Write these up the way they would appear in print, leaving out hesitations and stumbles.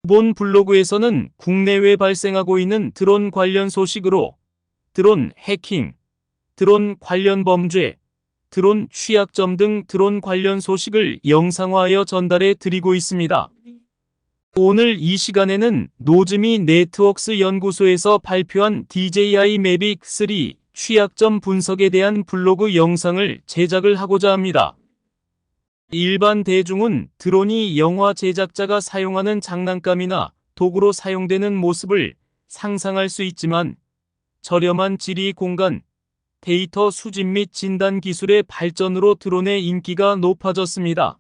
본 블로그에서는 국내외 발생하고 있는 드론 관련 소식으로 드론 해킹, 드론 관련 범죄, 드론 취약점 등 드론 관련 소식을 영상화하여 전달해 드리고 있습니다. 오늘 이 시간에는 노즈미 네트워크스 연구소에서 발표한 DJI Mavic 3 취약점 분석에 대한 블로그 영상을 제작을 하고자 합니다. 일반 대중은 드론이 영화 제작자가 사용하는 장난감이나 도구로 사용되는 모습을 상상할 수 있지만 저렴한 지리 공간, 데이터 수집 및 진단 기술의 발전으로 드론의 인기가 높아졌습니다.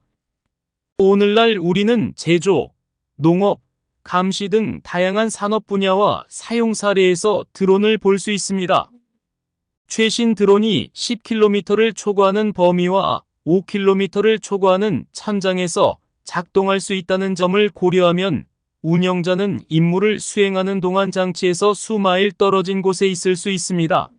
오늘날 우리는 제조, 농업, 감시 등 다양한 산업 분야와 사용 사례에서 드론을 볼 수 있습니다. 최신 드론이 10km를 초과하는 범위와 5km를 초과하는 천장에서 작동할 수 있다는 점을 고려하면 운영자는 임무를 수행하는 동안 장치에서 수마일 떨어진 곳에 있을 수 있습니다.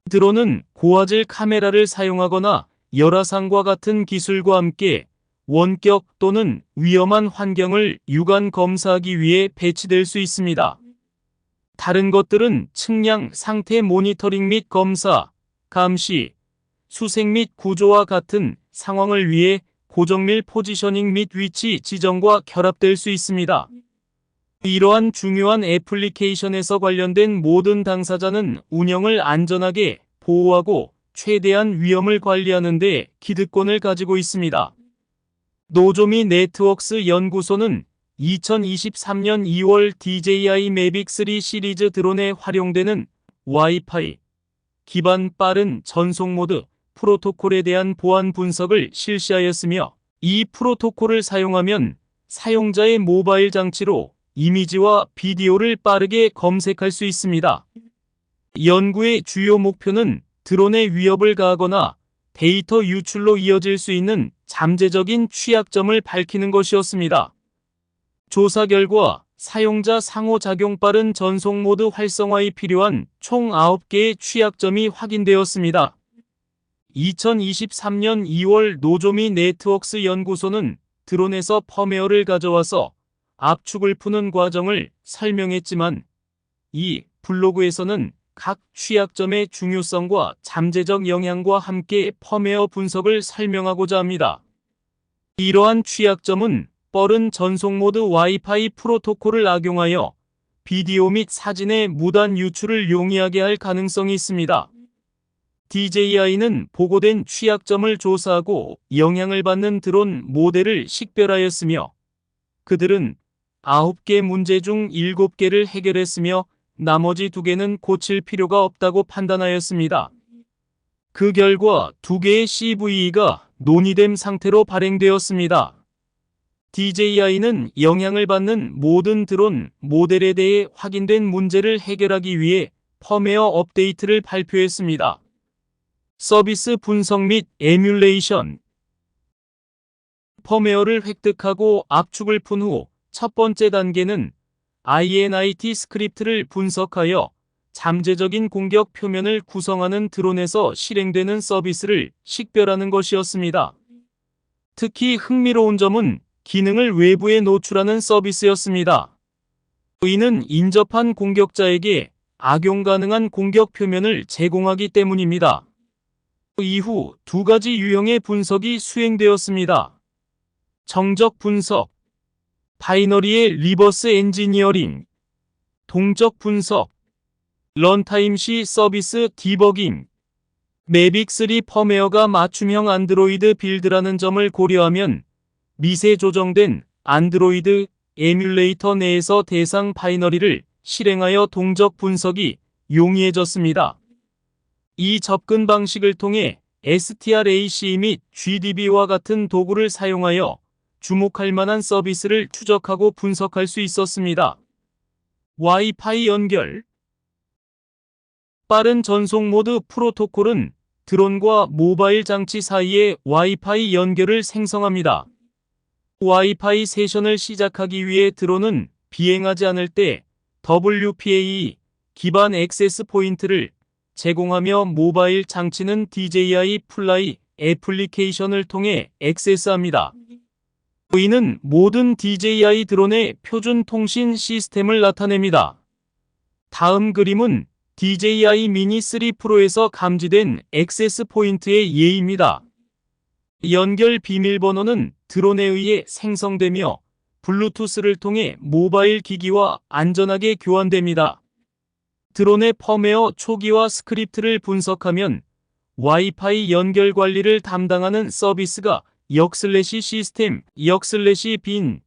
드론은 고화질 카메라를 사용하거나 열화상과 같은 기술과 함께 원격 또는 위험한 환경을 육안 검사하기 위해 배치될 수 있습니다. 다른 것들은 측량, 상태 모니터링 및 검사, 감시, 수색 및 구조와 같은 상황을 위해 고정밀 포지셔닝 및 위치 지정과 결합될 수 있습니다. 이러한 중요한 애플리케이션에서 관련된 모든 당사자는 운영을 안전하게 보호하고 최대한 위험을 관리하는 데 기득권을 가지고 있습니다. 노조미 네트워크스 연구소는 2023년 2월 DJI Mavic 3 시리즈 드론에 활용되는 와이파이 기반 빠른 전송 모드 프로토콜에 대한 보안 분석을 실시하였으며 이 프로토콜을 사용하면 사용자의 모바일 장치로 이미지와 비디오를 빠르게 검색할 수 있습니다. 연구의 주요 목표는 드론의 위협을 가하거나 데이터 유출로 이어질 수 있는 잠재적인 취약점을 밝히는 것이었습니다. 조사 결과 사용자 상호작용 빠른 전송 모드 활성화에 필요한 총 9개의 취약점이 확인되었습니다. 2023년 2월 노조미 네트워크스 연구소는 드론에서 펌웨어를 가져와서 압축을 푸는 과정을 설명했지만 이 블로그에서는 각 취약점의 중요성과 잠재적 영향과 함께 펌웨어 분석을 설명하고자 합니다. 이러한 취약점은 빠른 전송 모드 와이파이 프로토콜을 악용하여 비디오 및 사진의 무단 유출을 용이하게 할 가능성이 있습니다. DJI는 보고된 취약점을 조사하고 영향을 받는 드론 모델을 식별하였으며 그들은 9개 문제 중 7개를 해결했으며 나머지 2개는 고칠 필요가 없다고 판단하였습니다. 그 결과 2개의 CVE가 논의된 상태로 발행되었습니다. DJI는 영향을 받는 모든 드론 모델에 대해 확인된 문제를 해결하기 위해 펌웨어 업데이트를 발표했습니다. 서비스 분석 및 에뮬레이션 펌웨어를 획득하고 압축을 푼 후 첫 번째 단계는 INIT 스크립트를 분석하여 잠재적인 공격 표면을 구성하는 드론에서 실행되는 서비스를 식별하는 것이었습니다. 특히 흥미로운 점은 기능을 외부에 노출하는 서비스였습니다. 이는 인접한 공격자에게 악용 가능한 공격 표면을 제공하기 때문입니다. 이후 2가지 유형의 분석이 수행되었습니다. 정적 분석, 바이너리의 리버스 엔지니어링, 동적 분석, 런타임 시 서비스 디버깅, 매빅 3 펌웨어가 맞춤형 안드로이드 빌드라는 점을 고려하면 미세 조정된 안드로이드 에뮬레이터 내에서 대상 바이너리를 실행하여 동적 분석이 용이해졌습니다. 이 접근 방식을 통해 STRAC 및 GDB와 같은 도구를 사용하여 주목할 만한 서비스를 추적하고 분석할 수 있었습니다. 와이파이 연결 빠른 전송 모드 프로토콜은 드론과 모바일 장치 사이의 와이파이 연결을 생성합니다. 와이파이 세션을 시작하기 위해 드론은 비행하지 않을 때 WPA 기반 액세스 포인트를 제공하며 모바일 장치는 DJI 플라이 애플리케이션을 통해 액세스합니다. 이는 모든 DJI 드론의 표준 통신 시스템을 나타냅니다. 다음 그림은 DJI 미니 3 프로에서 감지된 액세스 포인트의 예입니다. 연결 비밀번호는 드론에 의해 생성되며 블루투스를 통해 모바일 기기와 안전하게 교환됩니다. 드론의 펌웨어 초기화 스크립트를 분석하면 와이파이 연결 관리를 담당하는 서비스가 시스템, bin,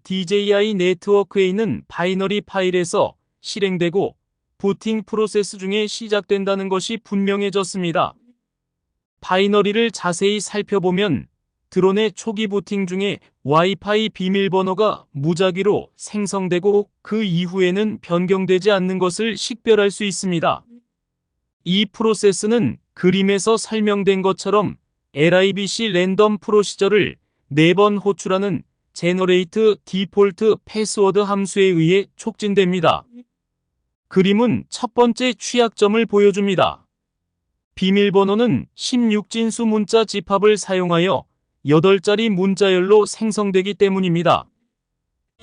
DJI 네트워크에 있는 바이너리 파일에서 실행되고 부팅 프로세스 중에 시작된다는 것이 분명해졌습니다. 바이너리를 자세히 살펴보면 드론의 초기 부팅 중에 와이파이 비밀번호가 무작위로 생성되고 그 이후에는 변경되지 않는 것을 식별할 수 있습니다. 이 프로세스는 그림에서 설명된 것처럼 LIBC 랜덤 프로시저를 4번 호출하는 Generate Default Password 함수에 의해 촉진됩니다. 그림은 첫 번째 취약점을 보여줍니다. 비밀번호는 16진수 문자 집합을 사용하여 8자리 문자열로 생성되기 때문입니다.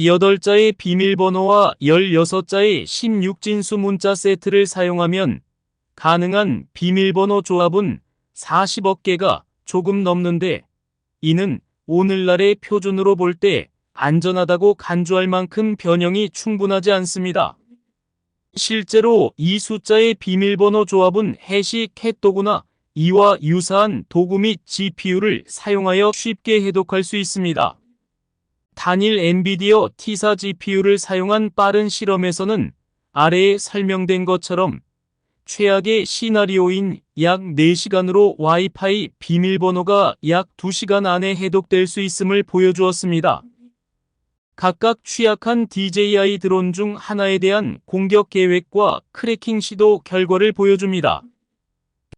8자의 비밀번호와 16자의 16진수 문자 세트를 사용하면 가능한 비밀번호 조합은 40억 개가 조금 넘는데 이는 오늘날의 표준으로 볼 때 안전하다고 간주할 만큼 변형이 충분하지 않습니다. 실제로 이 숫자의 비밀번호 조합은 해시 캣도구나 이와 유사한 도구 및 GPU를 사용하여 쉽게 해독할 수 있습니다. 단일 엔비디어 T4 GPU를 사용한 빠른 실험에서는 아래에 설명된 것처럼 최악의 시나리오인 약 4시간으로 와이파이 비밀번호가 약 2시간 안에 해독될 수 있음을 보여주었습니다. 각각 취약한 DJI 드론 중 하나에 대한 공격 계획과 크래킹 시도 결과를 보여줍니다.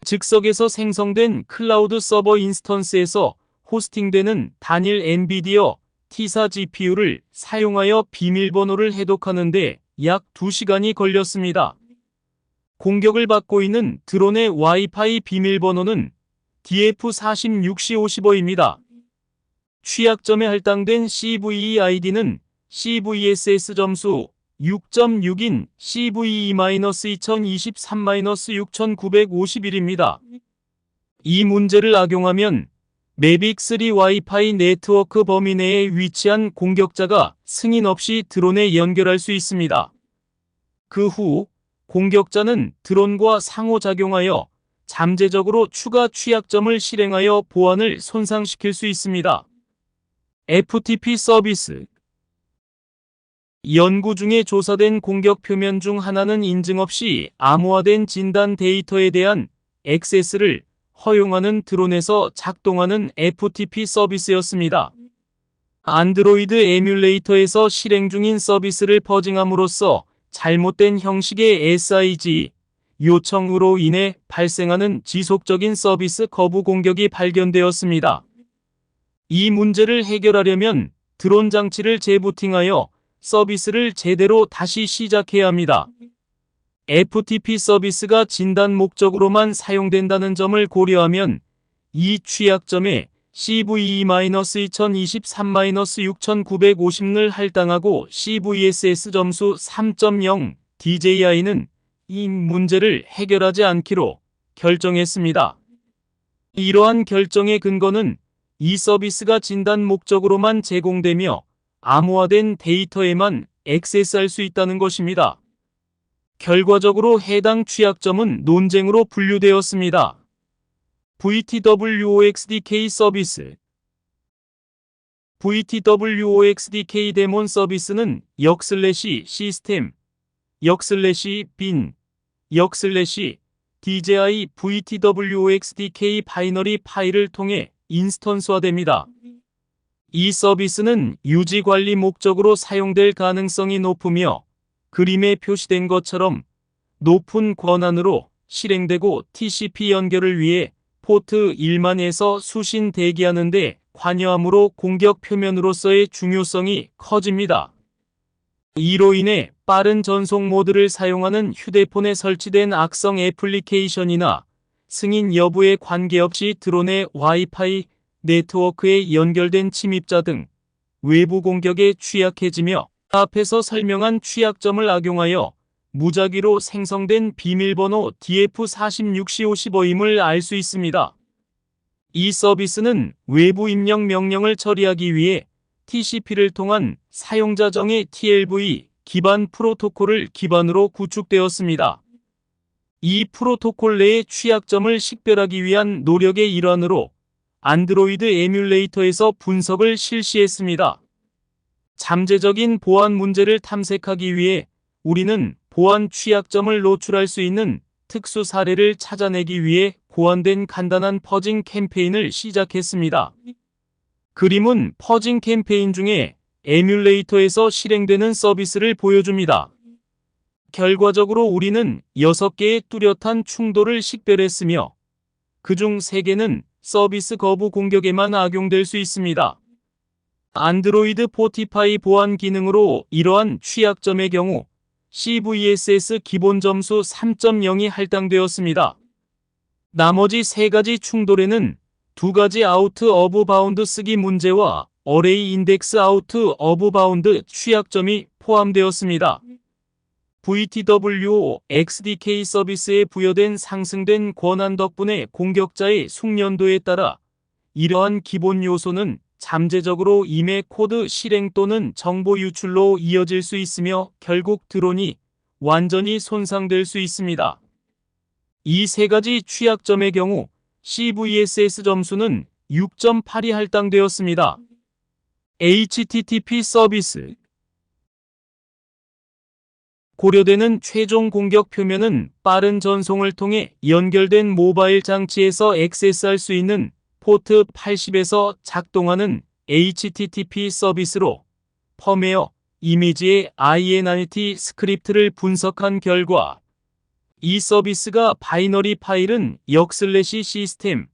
즉석에서 생성된 클라우드 서버 인스턴스에서 호스팅되는 단일 엔비디어 T4 GPU를 사용하여 비밀번호를 해독하는데 약 2시간이 걸렸습니다. 공격을 받고 있는 드론의 와이파이 비밀번호는 DF46C50입니다. 취약점에 할당된 CVE 아이디는 CVSS 점수 6.6인 CVE-2023-6951입니다. 이 문제를 악용하면 매빅3 와이파이 네트워크 범위 내에 위치한 공격자가 승인 없이 드론에 연결할 수 있습니다. 그 후 공격자는 드론과 상호작용하여 잠재적으로 추가 취약점을 실행하여 보안을 손상시킬 수 있습니다. FTP 서비스 연구 중에 조사된 공격 표면 중 하나는 인증 없이 암호화된 진단 데이터에 대한 액세스를 허용하는 드론에서 작동하는 FTP 서비스였습니다. 안드로이드 에뮬레이터에서 실행 중인 서비스를 버징함으로써 잘못된 형식의 SIG 요청으로 인해 발생하는 지속적인 서비스 거부 공격이 발견되었습니다. 이 문제를 해결하려면 드론 장치를 재부팅하여 서비스를 제대로 다시 시작해야 합니다. FTP 서비스가 진단 목적으로만 사용된다는 점을 고려하면 이 취약점에 CVE-2023-6950을 할당하고 CVSS 점수 3.0 DJI는 이 문제를 해결하지 않기로 결정했습니다. 이러한 결정의 근거는 이 서비스가 진단 목적으로만 제공되며 암호화된 데이터에만 액세스할 수 있다는 것입니다. 결과적으로 해당 취약점은 논쟁으로 분류되었습니다. VTWOXDK 서비스 VTWOXDK 데몬 서비스는 시스템, bin, DJI VTWOXDK 바이너리 파일을 통해 인스턴스화됩니다. 이 서비스는 유지 관리 목적으로 사용될 가능성이 높으며 그림에 표시된 것처럼 높은 권한으로 실행되고 TCP 연결을 위해 포트 1만에서 수신 대기하는 데 관여함으로 공격 표면으로서의 중요성이 커집니다. 이로 인해 빠른 전송 모드를 사용하는 휴대폰에 설치된 악성 애플리케이션이나 승인 여부에 관계없이 드론의 와이파이 네트워크에 연결된 침입자 등 외부 공격에 취약해지며 앞에서 설명한 취약점을 악용하여 무작위로 생성된 비밀번호 DF46C55임을 알 수 있습니다. 이 서비스는 외부 입력 명령을 처리하기 위해 TCP를 통한 사용자 정의 TLV 기반 프로토콜을 기반으로 구축되었습니다. 이 프로토콜 내의 취약점을 식별하기 위한 노력의 일환으로 안드로이드 에뮬레이터에서 분석을 실시했습니다. 잠재적인 보안 문제를 탐색하기 위해 우리는 보안 취약점을 노출할 수 있는 특수 사례를 찾아내기 위해 고안된 간단한 퍼징 캠페인을 시작했습니다. 그림은 퍼징 캠페인 중에 에뮬레이터에서 실행되는 서비스를 보여줍니다. 결과적으로 우리는 6개의 뚜렷한 충돌을 식별했으며 그중 3개는 서비스 거부 공격에만 악용될 수 있습니다. 안드로이드 포티파이 보안 기능으로 이러한 취약점의 경우 CVSS 기본 점수 3.0이 할당되었습니다. 나머지 3가지 충돌에는 2가지 아우트 오브 바운드 쓰기 문제와 어레이 인덱스 아우트 오브 바운드 취약점이 포함되었습니다. VTWO XDK 서비스에 부여된 상승된 권한 덕분에 공격자의 숙련도에 따라 이러한 기본 요소는 잠재적으로 임의 코드 실행 또는 정보 유출로 이어질 수 있으며 결국 드론이 완전히 손상될 수 있습니다. 이 3가지 취약점의 경우 CVSS 점수는 6.8이 할당되었습니다. HTTP 서비스 고려되는 최종 공격 표면은 빠른 전송을 통해 연결된 모바일 장치에서 액세스할 수 있는 포트 80에서 작동하는 HTTP 서비스로 펌웨어, 이미지의 INIT 스크립트를 분석한 결과 이 서비스가 바이너리 파일은 역/시스템,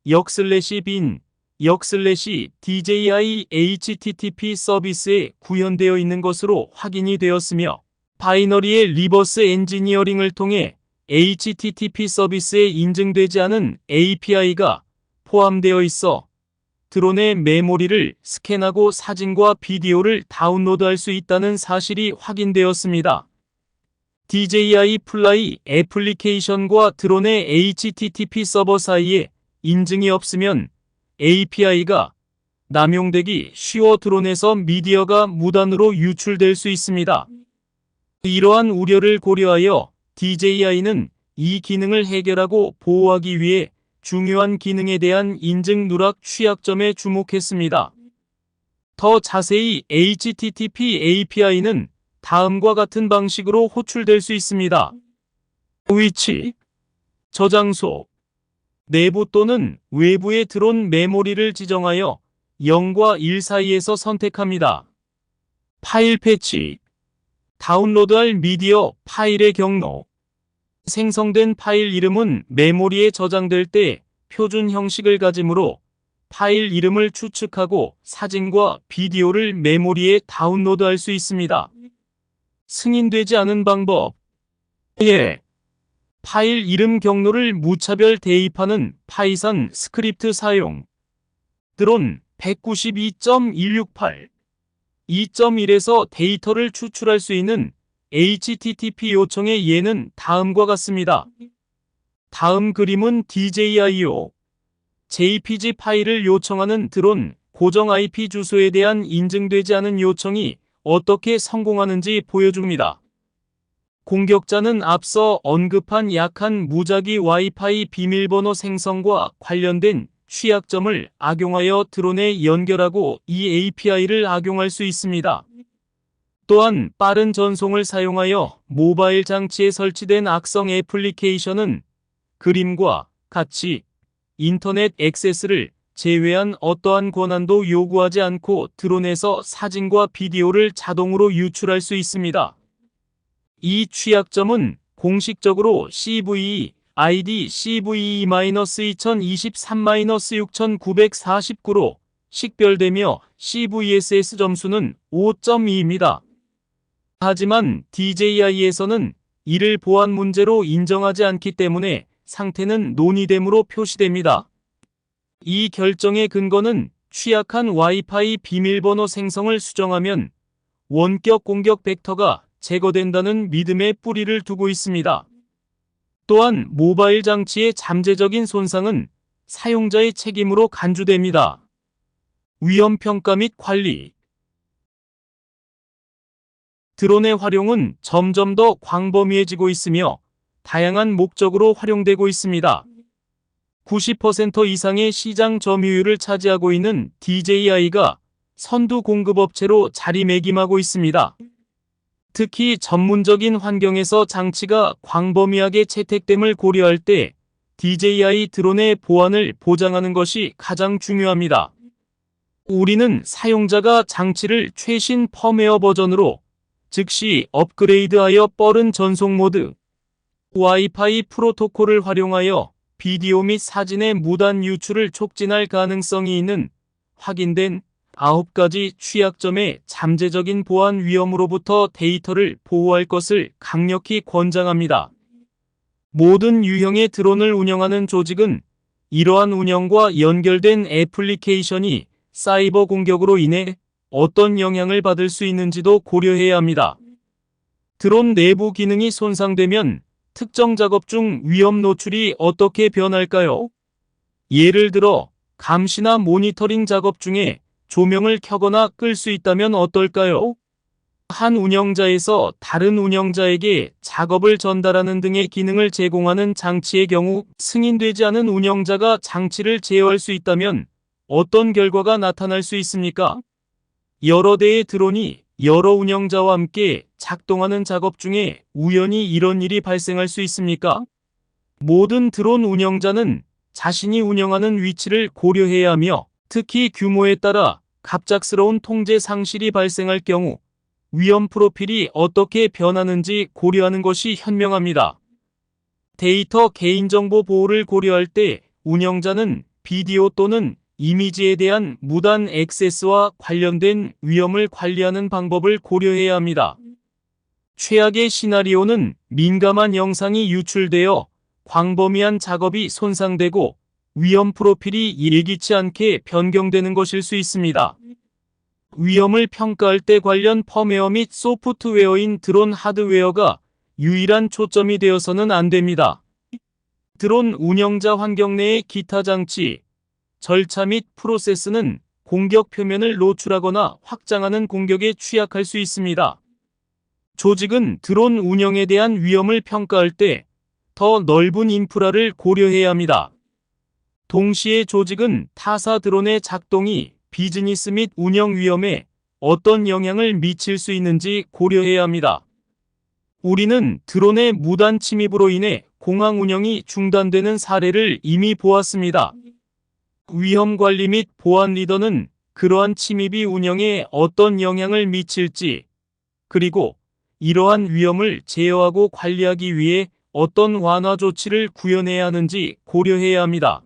역/bin, 역/DJI HTTP 서비스에 구현되어 있는 것으로 확인이 되었으며 바이너리의 리버스 엔지니어링을 통해 HTTP 서비스에 인증되지 않은 API가 포함되어 있어 드론의 메모리를 스캔하고 사진과 비디오를 다운로드할 수 있다는 사실이 확인되었습니다. DJI 플라이 애플리케이션과 드론의 HTTP 서버 사이에 인증이 없으면 API가 남용되기 쉬워 드론에서 미디어가 무단으로 유출될 수 있습니다. 이러한 우려를 고려하여 DJI는 이 기능을 해결하고 보호하기 위해 중요한 기능에 대한 인증 누락 취약점에 주목했습니다. 더 자세히 HTTP API는 다음과 같은 방식으로 호출될 수 있습니다. 위치, 저장소, 내부 또는 외부의 드론 메모리를 지정하여 0과 1 사이에서 선택합니다. 파일 패치, 다운로드할 미디어 파일의 경로, 생성된 파일 이름은 메모리에 저장될 때 표준 형식을 가지므로 파일 이름을 추측하고 사진과 비디오를 메모리에 다운로드할 수 있습니다. 승인되지 않은 방법. 파일 이름 경로를 무차별 대입하는 파이썬 스크립트 사용. 드론 192.168 2.1에서 데이터를 추출할 수 있는 HTTP 요청의 예는 다음과 같습니다. 다음 그림은 DJIO JPG 파일을 요청하는 드론 고정 IP 주소에 대한 인증되지 않은 요청이 어떻게 성공하는지 보여줍니다. 공격자는 앞서 언급한 약한 무작위 와이파이 비밀번호 생성과 관련된 취약점을 악용하여 드론에 연결하고 이 API를 악용할 수 있습니다. 또한 빠른 전송을 사용하여 모바일 장치에 설치된 악성 애플리케이션은 그림과 같이 인터넷 액세스를 제외한 어떠한 권한도 요구하지 않고 드론에서 사진과 비디오를 자동으로 유출할 수 있습니다. 이 취약점은 공식적으로 CVE ID CVE-2023-6949로 식별되며 CVSS 점수는 5.2입니다. 하지만 DJI에서는 이를 보안 문제로 인정하지 않기 때문에 상태는 논의됨으로 표시됩니다. 이 결정의 근거는 취약한 와이파이 비밀번호 생성을 수정하면 원격 공격 벡터가 제거된다는 믿음에 뿌리를 두고 있습니다. 또한 모바일 장치의 잠재적인 손상은 사용자의 책임으로 간주됩니다. 위험 평가 및 관리. 드론의 활용은 점점 더 광범위해지고 있으며 다양한 목적으로 활용되고 있습니다. 90% 이상의 시장 점유율을 차지하고 있는 DJI가 선두 공급업체로 자리매김하고 있습니다. 특히 전문적인 환경에서 장치가 광범위하게 채택됨을 고려할 때 DJI 드론의 보안을 보장하는 것이 가장 중요합니다. 우리는 사용자가 장치를 최신 펌웨어 버전으로 즉시 업그레이드하여 빠른 전송 모드, 와이파이 프로토콜을 활용하여 비디오 및 사진의 무단 유출을 촉진할 가능성이 있는 확인된 9가지 취약점의 잠재적인 보안 위험으로부터 데이터를 보호할 것을 강력히 권장합니다. 모든 유형의 드론을 운영하는 조직은 이러한 운영과 연결된 애플리케이션이 사이버 공격으로 인해 어떤 영향을 받을 수 있는지도 고려해야 합니다. 드론 내부 기능이 손상되면 특정 작업 중 위험 노출이 어떻게 변할까요? 예를 들어 감시나 모니터링 작업 중에 조명을 켜거나 끌 수 있다면 어떨까요? 한 운영자에서 다른 운영자에게 작업을 전달하는 등의 기능을 제공하는 장치의 경우 승인되지 않은 운영자가 장치를 제어할 수 있다면 어떤 결과가 나타날 수 있습니까? 여러 대의 드론이 여러 운영자와 함께 작동하는 작업 중에 우연히 이런 일이 발생할 수 있습니까? 모든 드론 운영자는 자신이 운영하는 위치를 고려해야 하며 특히 규모에 따라 갑작스러운 통제 상실이 발생할 경우 위험 프로필이 어떻게 변하는지 고려하는 것이 현명합니다. 데이터 개인정보 보호를 고려할 때 운영자는 비디오 또는 이미지에 대한 무단 액세스와 관련된 위험을 관리하는 방법을 고려해야 합니다. 최악의 시나리오는 민감한 영상이 유출되어 광범위한 작업이 손상되고 위험 프로필이 예기치 않게 변경되는 것일 수 있습니다. 위험을 평가할 때 관련 펌웨어 및 소프트웨어인 드론 하드웨어가 유일한 초점이 되어서는 안 됩니다. 드론 운영자 환경 내의 기타 장치, 절차 및 프로세스는 공격 표면을 노출하거나 확장하는 공격에 취약할 수 있습니다. 조직은 드론 운영에 대한 위험을 평가할 때 더 넓은 인프라를 고려해야 합니다. 동시에 조직은 타사 드론의 작동이 비즈니스 및 운영 위험에 어떤 영향을 미칠 수 있는지 고려해야 합니다. 우리는 드론의 무단 침입으로 인해 공항 운영이 중단되는 사례를 이미 보았습니다. 위험 관리 및 보안 리더는 그러한 침입이 운영에 어떤 영향을 미칠지, 그리고 이러한 위험을 제어하고 관리하기 위해 어떤 완화 조치를 구현해야 하는지 고려해야 합니다.